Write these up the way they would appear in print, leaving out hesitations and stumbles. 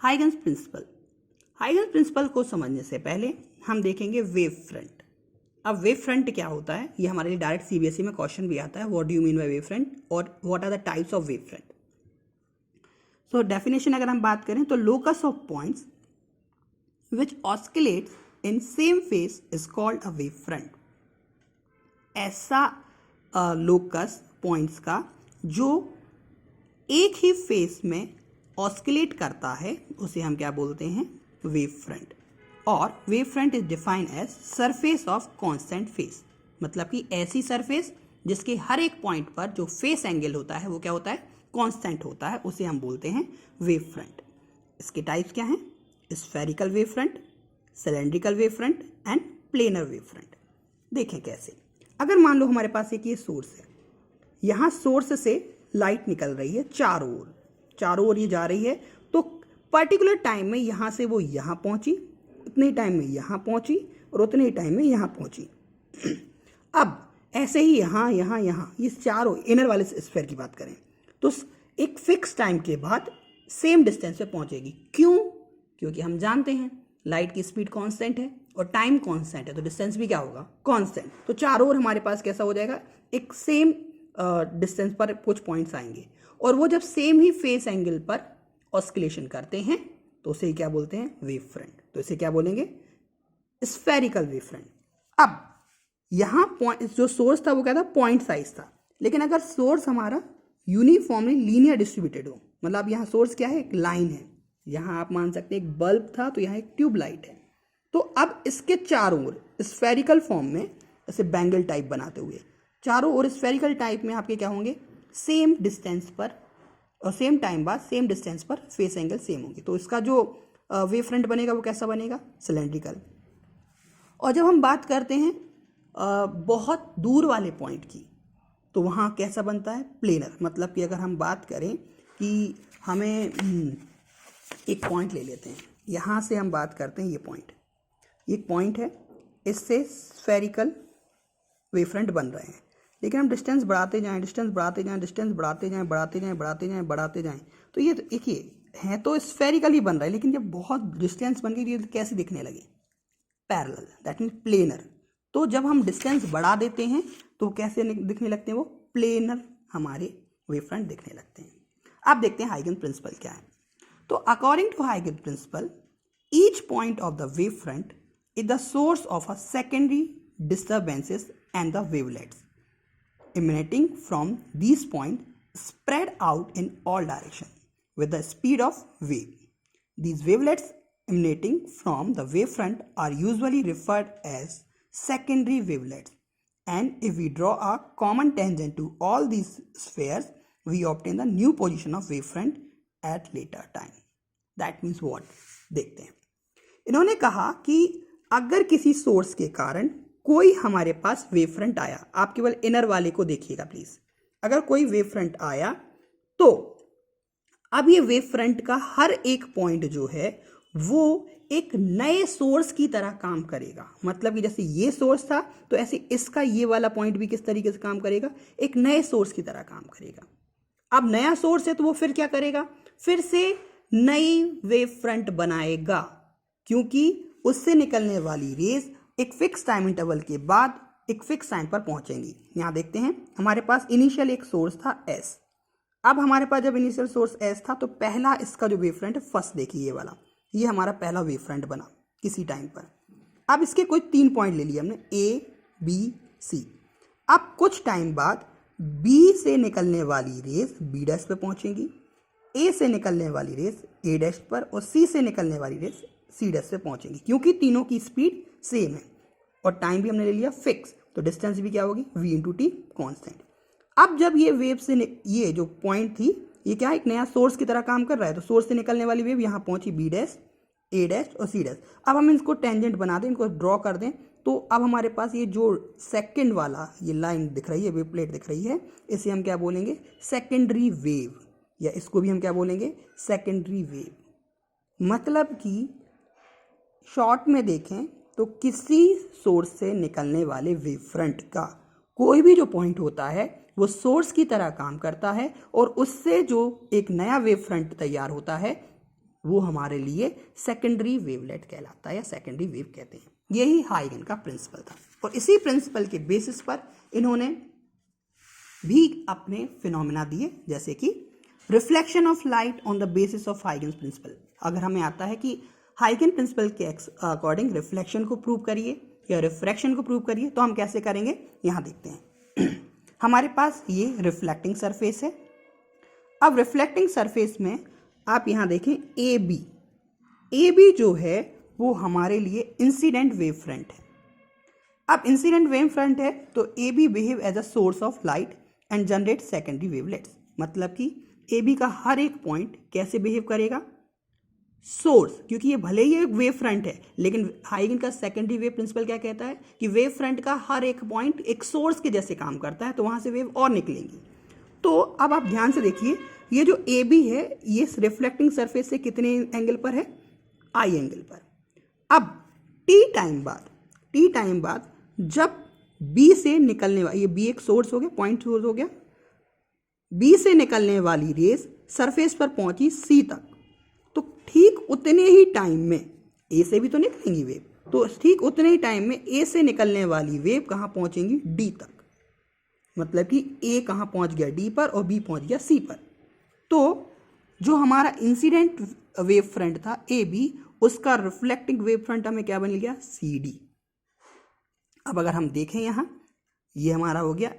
Huygens principal. Huygens principal को समझने से पहले हम देखेंगे वेव फ्रंट। अब वेव फ्रंट क्या होता है, ये हमारे लिए डायरेक्ट सीबीएसई में क्वेश्चन भी आता है, what do you mean by wave front और what are the types of wave front. So definition अगर हम बात करें तो locus of points which oscillates in same phase is called a wave front. ऐसा लोकस पॉइंट्स का जो एक ही फेस में ऑस्किलेट करता है उसे हम क्या बोलते हैं, वेव फ्रंट। और wave front is defined as surface of constant phase, मतलब कि ऐसी सरफेस जिसके हर एक पॉइंट पर जो फेस एंगल होता है वो क्या होता है, कांस्टेंट होता है, उसे हम बोलते हैं वेव फ्रंट। इसके टाइप्स क्या हैं, spherical wave front, cylindrical wave front end planar wave front. देखें कैसे। अगर मान लो हमारे पास एक ये सोर्स है, यहाँ सोर्स से लाइट निकल रही है चारों ओर ये जा रही है, तो पर्टिकुलर टाइम में यहाँ से वो यहाँ पहुँची, उतने टाइम में यहाँ पहुँची और उतने टाइम में यहाँ पहुँची। अब ऐसे ही यहाँ ये चारों इनर वाले स्फीयर की बात करें तो एक फिक्स टाइम के बाद सेम डिस्टेंस पे पहुँचेगी। क्यों? क्योंकि हम जानते हैं लाइट की स्पीड कांस्टेंट है और टाइम कांस्टेंट है, तो डिस्टेंस भी क्या होगा, कांस्टेंट। तो चारों ओर हमारे पास कैसा हो जाएगा, एक सेम डिस्टेंस पर कुछ पॉइंट्स आएंगे और वो जब सेम ही फेस एंगल पर ऑस्किलेशन करते हैं तो उसे क्या बोलते हैं, वेव फ्रंट। तो इसे क्या बोलेंगे, स्फेरिकल वेव फ्रंट। अब यहाँ पॉइंट जो सोर्स था वो क्या था, पॉइंट साइज था, लेकिन अगर सोर्स हमारा यूनिफॉर्मली लीनियर डिस्ट्रीब्यूटेड हो, मतलब यहाँ सोर्स क्या है, एक लाइन है, यहाँ आप मान सकते हैं एक बल्ब था तो यहाँ एक ट्यूब लाइट है, तो अब इसके चारों ओर स्फेरिकल फॉर्म में ऐसे बैंगल टाइप बनाते हुए चारों ओर स्फेरिकल टाइप में आपके क्या होंगे, सेम डिस्टेंस पर और सेम टाइम बाद सेम डिस्टेंस पर फेस एंगल सेम होंगे। तो इसका जो वेव फ्रंट बनेगा वो कैसा बनेगा, सिलेंड्रिकल। और जब हम बात करते हैं बहुत दूर वाले पॉइंट की तो वहाँ कैसा बनता है, प्लेनर। मतलब कि अगर हम बात करें कि हमें एक पॉइंट ले लेते हैं, यहाँ से हम बात करते हैं, ये पॉइंट है, इससे स्फेरिकल वेव फ्रंट बन रहे हैं, लेकिन हम डिस्टेंस बढ़ाते जाएं तो ये देखिए है तो स्फेरिकल ही बन रहा है, लेकिन जब बहुत डिस्टेंस बन गई तो ये कैसे दिखने लगे, पैरेलल, दैट मीन प्लेनर। तो जब हम डिस्टेंस बढ़ा देते हैं तो कैसे दिखने लगते हैं, वो प्लेनर हमारे वेव फ्रंट दिखने लगते हैं। अब देखते हैं हाइगन प्रिंसिपल क्या है। तो अकॉर्डिंग टू हाइगन principle, each point of the wave front is the source of a secondary disturbances and the wavelets emanating from these points spread out in all directions with the speed of wave. These wavelets emanating from the wavefront are usually referred as secondary wavelets, and if we draw a common tangent to all these spheres we obtain the new position of wavefront at later time. That means what? देखते हैं। इन्होंने कहा कि अगर किसी source के कारण कोई हमारे पास वेव फ्रंट आया, आप केवल इनर वाले को देखिएगा प्लीज, अगर कोई वेव फ्रंट आया तो अब ये वेव फ्रंट का हर एक पॉइंट जो है वो एक नए सोर्स की तरह काम करेगा। मतलब कि जैसे ये सोर्स था तो ऐसे इसका ये वाला पॉइंट भी किस तरीके से काम करेगा, एक नए सोर्स की तरह काम करेगा। अब नया सोर्स है तो वो फिर क्या करेगा, फिर से नई वेव फ्रंट बनाएगा, क्योंकि उससे निकलने वाली रेज एक फिक्स टाइम इंटरवल के बाद एक फिक्स टाइम पर पहुंचेंगी। यहाँ देखते हैं हमारे पास इनिशियल एक सोर्स था S। अब हमारे पास जब इनिशियल सोर्स S था तो पहला इसका जो वेव फ्रंट है, फर्स्ट देखिए ये वाला, ये हमारा पहला वेव फ्रंट बना किसी टाइम पर। अब इसके कोई 3 पॉइंट ले लिए हमने, A, B, C। अब कुछ टाइम बाद B से निकलने वाली रेस B डैश पर पहुंचेंगी, A से निकलने वाली रेस A डैश पर और C से निकलने वाली रेस C डैश पे पहुंचेंगी, क्योंकि तीनों की स्पीड सेम है और टाइम भी हमने ले लिया फिक्स, तो डिस्टेंस भी क्या होगी, v इंटू टी कॉन्स्टेंट। अब जब ये वेव से ये जो पॉइंट थी ये क्या एक नया सोर्स की तरह काम कर रहा है, तो सोर्स से निकलने वाली वेव यहाँ पहुंची B डैश, A डैश और C डैश। अब हम इसको टेंजेंट बना दें, इनको ड्रॉ कर दें, तो अब हमारे पास ये जो सेकेंड वाला ये लाइन दिख रही है, वेव प्लेट दिख रही है, इसे हम क्या बोलेंगे, सेकेंडरी वेव, या इसको भी हम क्या बोलेंगे, सेकेंडरी वेव। मतलब कि शॉर्ट में देखें तो किसी सोर्स से निकलने वाले वेव फ्रंट का कोई भी जो पॉइंट होता है वो सोर्स की तरह काम करता है और उससे जो एक नया वेव फ्रंट तैयार होता है वो हमारे लिए सेकेंडरी वेवलेट कहलाता है या सेकेंडरी वेव कहते हैं। यही हाइगन का प्रिंसिपल था और इसी प्रिंसिपल के बेसिस पर इन्होंने भी अपने फिनोमेना दिए, जैसे कि reflection of light on the basis of हाइगन प्रिंसिपल। अगर हमें आता है कि हाइगन प्रिंसिपल के अकॉर्डिंग रिफ्लेक्शन को प्रूव करिए या रिफ्रैक्शन को प्रूव करिए, तो हम कैसे करेंगे यहाँ देखते हैं। हमारे पास ये रिफ्लेक्टिंग सरफेस है। अब रिफ्लेक्टिंग सरफेस में आप यहाँ देखें ए बी जो है वो हमारे लिए इंसिडेंट वेव फ्रंट है। अब इंसिडेंट वेव फ्रंट है तो A B behave as a source of light and generate secondary wavelets. मतलब कि ए बी का हर एक पॉइंट कैसे बिहेव करेगा, सोर्स, क्योंकि ये भले ही एक वेव फ्रंट है लेकिन हाइगन का सेकेंडरी वेव प्रिंसिपल क्या कहता है कि वेव फ्रंट का हर एक पॉइंट एक सोर्स के जैसे काम करता है, तो वहाँ से वेव और निकलेंगी। तो अब आप ध्यान से देखिए, ये जो ए बी है ये रिफ्लेक्टिंग सरफेस से कितने एंगल पर है, आई एंगल पर। अब टी टाइम बाद जब बी से निकलने वाली, ये बी एक सोर्स हो गया, पॉइंट सोर्स हो गया, बी से निकलने वाली रेस सरफेस पर पहुंची सी तक, तो ठीक उतने ही टाइम में ए से भी तो निकलेंगी वेव, तो ठीक उतने ही टाइम में ए से निकलने वाली वेव कहाँ पहुंचेंगी, डी तक। मतलब कि ए कहाँ पहुंच गया, डी पर, और बी पहुंच गया सी पर। तो जो हमारा इंसिडेंट वेव फ्रंट था ए बी, उसका रिफ्लेक्टिंग वेव फ्रंट हमें क्या बन गया, सी डी। अब अगर हम देखें यहाँ, ये हमारा हो गया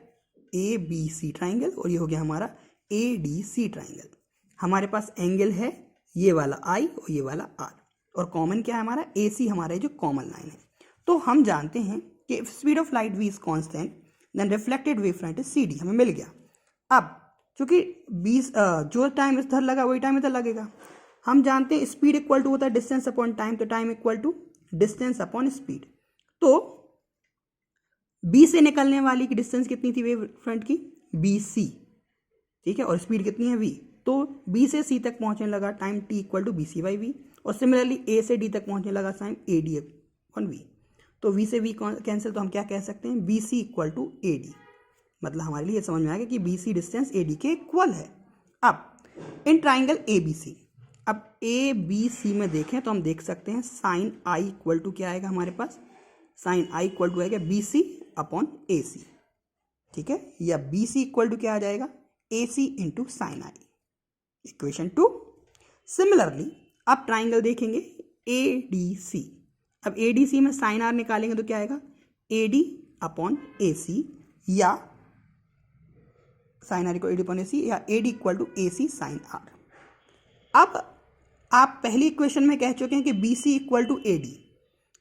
ए बी सी ट्राइंगल और ये हो गया हमारा ए डी सी ट्राइंगल। हमारे पास एंगल है ये वाला आई और ये वाला आर, और कॉमन क्या है हमारा, ए सी हमारा जो कॉमन लाइन है। तो हम जानते हैं कि speed of light v is constant then reflected wave front is C D, हमें मिल गया। अब चूंकि 20 जो टाइम इधर लगा वही टाइम इधर लगेगा। हम जानते हैं स्पीड इक्वल टू होता है डिस्टेंस अपॉन टाइम, तो time equal to distance upon speed. तो बी से निकलने वाली की डिस्टेंस कितनी थी वेव फ्रंट की, बी सी, ठीक है, और स्पीड कितनी है वी, तो बी से सी तक पहुंचने लगा time t equal to B C by v, और सिमिलरली ए से डी तक पहुंचने लगा time A D upon v. तो वी से वी कैंसिल, तो हम क्या कह सकते हैं, B C equal to A D. मतलब हमारे लिए समझ में आएगा कि B C distance A D के इक्वल है। अब in triangle A B C, अब ए बी सी में देखें तो हम देख सकते हैं साइन आई इक्वल टू क्या आएगा हमारे पास, साइन आई इक्वल टू आएगा बी सी अपॉन ए सी, ठीक है, या बी सी इक्वल टू क्या आ जाएगा, ए सी इंटू साइन आई, इक्वेशन 2। सिमिलरली आप ट्राइंगल देखेंगे ए डी सी। अब ए डी सी में साइन आर निकालेंगे तो क्या आएगा, ए डी अपॉन ए सी, या sine r equal A D upon A C, या A D equal to A C sine r. अब आप पहली इक्वेशन में कह चुके हैं कि B C equal to A D,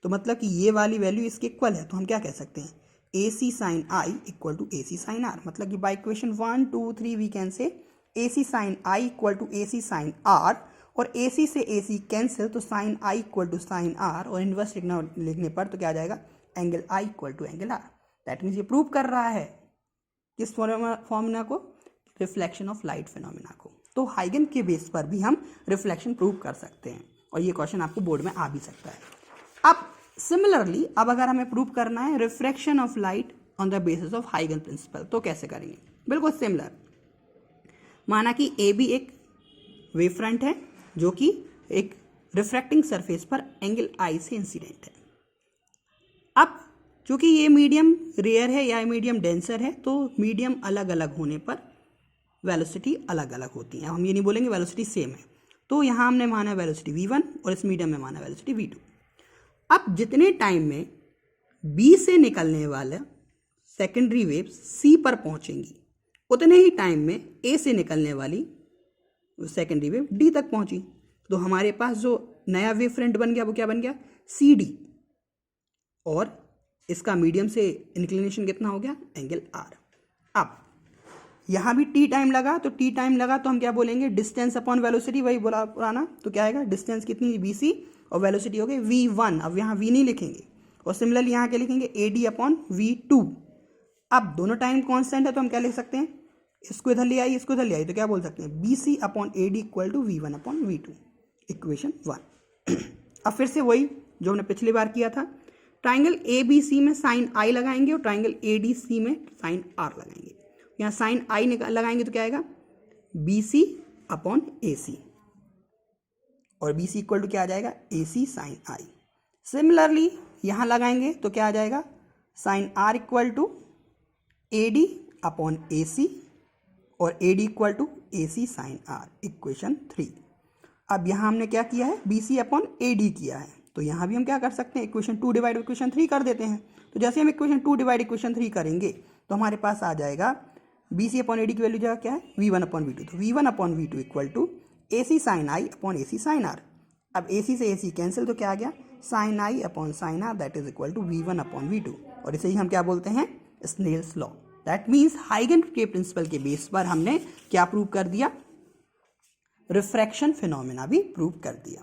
तो मतलब कि ये वाली वैल्यू इसके इक्वल है, तो हम क्या कह सकते हैं, A C sine i equal to A C sine r. मतलब कि by equation 1 2 3 we can say A C sine i equal to A C sine r, और ए सी से ए सी कैंसिल, तो sine i equal to sine r, और inverse लिखने पर तो क्या आ जाएगा, angle i equal to angle r. That means ये प्रूव कर रहा है किस फॉर्मूला को, रिफ्लेक्शन ऑफ लाइट फिनोमिना को। तो हाइगन के बेस पर भी हम रिफ्लेक्शन प्रूव कर सकते हैं, और ये क्वेश्चन आपको बोर्ड में आ भी सकता है। अब सिमिलरली अब अगर हमें प्रूव करना है refraction of light on the basis of हाइगन प्रिंसिपल, तो कैसे करेंगे, बिल्कुल सिमिलर। माना कि ए बी एक वेव फ्रंट है जो कि एक रिफ्रैक्टिंग सरफेस पर एंगल आई से इंसिडेंट है। अब चूंकि ये मीडियम रेयर है या मीडियम डेंसर है, तो मीडियम अलग अलग होने पर वेलोसिटी अलग अलग होती है। हम ये नहीं बोलेंगे वेलोसिटी सेम है। तो यहाँ हमने माना वेलोसिटी v1 और इस मीडियम में माना वेलोसिटी v2। अब जितने टाइम में B से निकलने वाला सेकेंडरी वेव C पर पहुंचेंगी, उतने ही टाइम में A से निकलने वाली सेकेंडरी वेव D तक पहुंची। तो हमारे पास जो नया वेव फ्रंट बन गया वो क्या बन गया, CD, और इसका मीडियम से इंक्लिनेशन कितना हो गया, एंगल R। अब यहाँ भी टी टाइम लगा, तो टी टाइम लगा तो हम क्या बोलेंगे, डिस्टेंस अपॉन वेलोसिटी, वही बोला पुराना। तो क्या आएगा, डिस्टेंस कितनी, BC, और वेलोसिटी हो गई v1। अब यहाँ v नहीं लिखेंगे, और सिमिलरली यहाँ क्या लिखेंगे, AD अपॉन v2। अब दोनों टाइम कांस्टेंट है तो हम क्या लिख सकते हैं, इसको इधर ले आई, इसको इधर ले आई, तो क्या बोल सकते हैं, BC upon AD equal to v1 upon v2, equation 1। अब फिर से वही जो हमने पिछली बार किया था, ट्राइंगल ABC में साइन आई लगाएंगे और ट्राइंगल ADC में साइन आर लगाएंगे। यहाँ साइन आई लगाएंगे तो क्या आएगा, BC अपॉन AC, और बी सी इक्वल टू क्या आ जाएगा, ए सी साइन आई। सिमिलरली यहाँ लगाएंगे तो क्या आ जाएगा, sine r equal to A D upon A C और A D equal to A C sine r, equation 3। अब यहाँ हमने क्या किया है, B C upon A D किया है, तो यहाँ भी हम क्या कर सकते हैं, इक्वेशन 2 डिवाइड इक्वेशन 3 कर देते हैं। तो जैसे हम इक्वेशन 2 डिवाइड इक्वेशन 3 करेंगे तो हमारे पास आ जाएगा B C upon A D की वैल्यू जो क्या है, V1 अपॉन V2, तो V1 upon V2 equal to A C sine i upon A C sine r. अब ए सी से ए सी कैंसिल, तो क्या आ गया, sine i upon sine r that is equal to V1 upon V2, और इसे ही हम क्या बोलते हैं, स्नेल्स लॉ। दैट मीन्स हाइगेन के प्रिंसिपल के बेस पर हमने क्या प्रूव कर दिया, रिफ्रैक्शन फिनोमेना भी प्रूव कर दिया।